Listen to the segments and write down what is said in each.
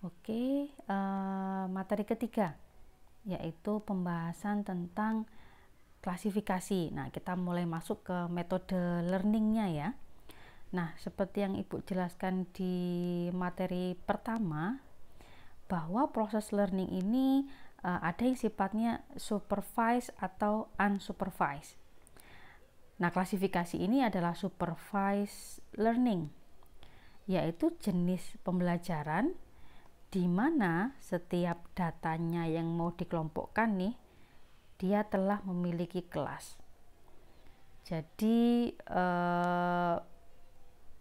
Oke, materi ketiga yaitu pembahasan tentang klasifikasi. Nah, kita mulai masuk ke metode learningnya ya. Nah, seperti yang Ibu jelaskan di materi pertama, bahwa proses learning ini ada yang sifatnya supervised atau unsupervised. Nah, klasifikasi ini adalah supervised learning, yaitu jenis pembelajaran di mana setiap datanya yang mau dikelompokkan nih, dia telah memiliki kelas. Jadi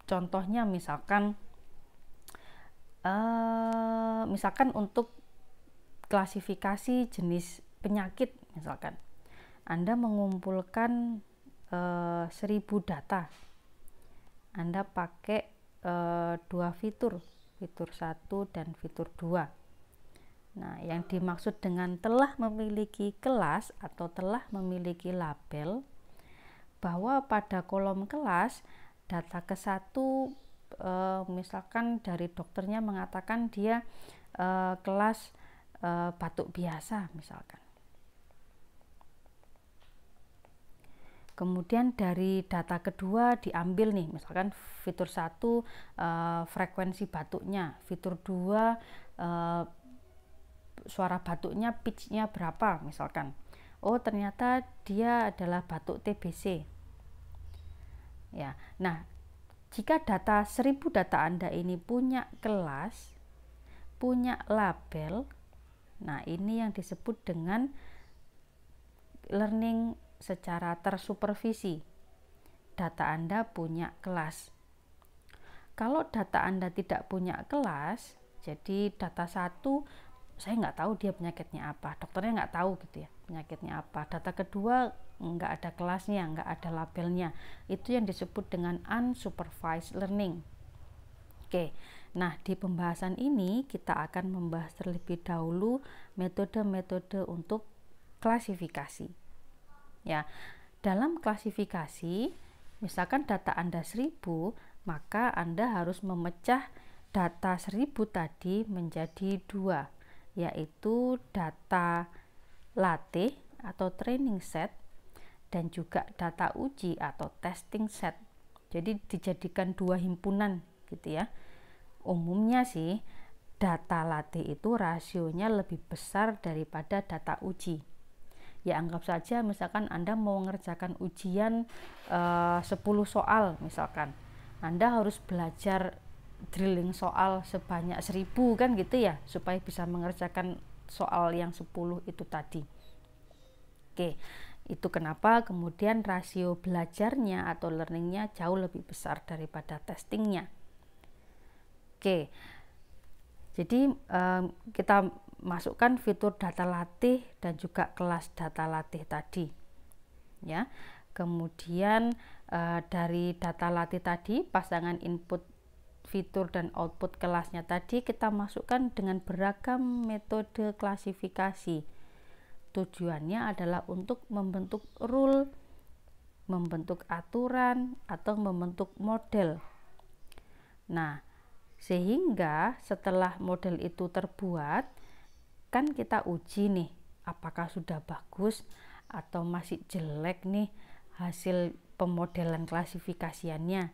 contohnya misalkan untuk klasifikasi jenis penyakit, misalkan Anda mengumpulkan 1000 data, Anda pakai 2 fitur 1 dan fitur 2. Nah, yang dimaksud dengan telah memiliki kelas atau telah memiliki label, bahwa pada kolom kelas data ke-1 misalkan dari dokternya mengatakan dia kelas batuk biasa misalkan. Kemudian dari data kedua diambil nih, misalkan fitur 1 frekuensi batuknya, fitur 2 suara batuknya pitch-nya berapa misalkan. Oh, ternyata dia adalah batuk TBC. Ya. Nah, jika 1000 data Anda ini punya kelas, punya label, nah ini yang disebut dengan learning secara tersupervisi. Data Anda punya kelas. Kalau data Anda tidak punya kelas, jadi data 1 saya nggak tahu dia penyakitnya apa, dokternya nggak tahu gitu ya penyakitnya apa. Data kedua nggak ada kelasnya, nggak ada labelnya, itu yang disebut dengan unsupervised learning. Oke, nah di pembahasan ini kita akan membahas terlebih dahulu metode-metode untuk klasifikasi. Ya, dalam klasifikasi, misalkan data Anda 1000, maka Anda harus memecah data 1000 tadi menjadi 2, yaitu data latih atau training set dan juga data uji atau testing set. Jadi dijadikan 2 himpunan gitu ya. Umumnya sih data latih itu rasionya lebih besar daripada data uji. Ya, anggap saja misalkan Anda mau mengerjakan ujian 10 soal misalkan, Anda harus belajar drilling soal sebanyak 1000 kan gitu ya, supaya bisa mengerjakan soal yang 10 itu tadi. Oke, itu kenapa kemudian rasio belajarnya atau learningnya jauh lebih besar daripada testingnya. Oke, jadi kita masukkan fitur data latih dan juga kelas data latih tadi ya. Kemudian dari data latih tadi, pasangan input fitur dan output kelasnya tadi kita masukkan dengan beragam metode klasifikasi. Tujuannya adalah untuk membentuk rule, membentuk aturan, atau membentuk model. Nah, sehingga setelah model itu terbuat, kan kita uji nih apakah sudah bagus atau masih jelek nih hasil pemodelan klasifikasiannya.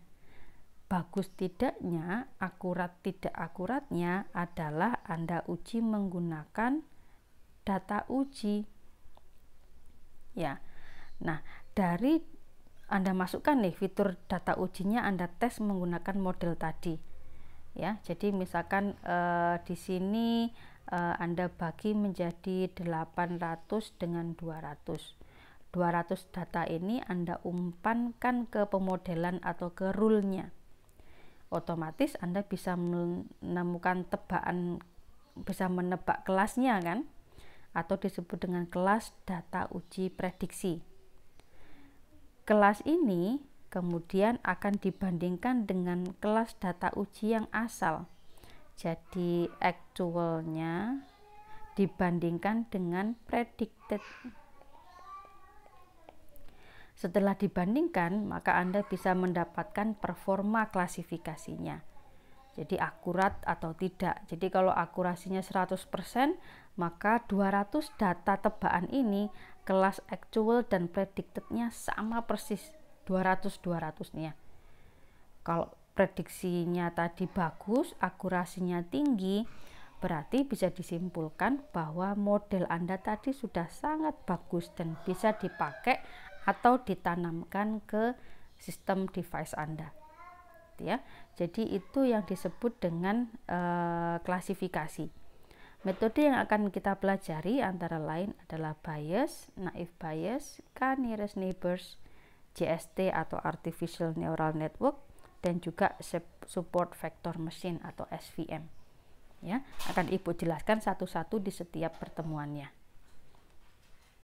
Bagus tidaknya, akurat tidak akuratnya adalah Anda uji menggunakan data uji. Ya. Nah, dari Anda masukkan nih fitur data ujinya, Anda tes menggunakan model tadi. Ya, jadi misalkan di sini Anda bagi menjadi 800 dengan 200. 200 data ini Anda umpankan ke pemodelan atau ke rule-nya. Otomatis Anda bisa menemukan tebakan, bisa menebak kelasnya kan? Atau disebut dengan kelas data uji prediksi. Kelas ini kemudian akan dibandingkan dengan kelas data uji yang asal. Jadi actualnya dibandingkan dengan predicted. Setelah dibandingkan, maka Anda bisa mendapatkan performa klasifikasinya. Jadi akurat atau tidak. Jadi kalau akurasinya 100%, maka 200 data tebakan ini kelas actual dan predicted-nya sama persis, 200-200-nya. Kalau prediksinya tadi bagus, akurasinya tinggi, berarti bisa disimpulkan bahwa model Anda tadi sudah sangat bagus dan bisa dipakai atau ditanamkan ke sistem device Anda. Ya, jadi itu yang disebut dengan klasifikasi. Metode yang akan kita pelajari antara lain adalah Bayes, naive Bayes, K-nearest neighbors, JST atau artificial neural network, dan juga support vector machine atau SVM. Ya, akan Ibu jelaskan satu-satu di setiap pertemuannya.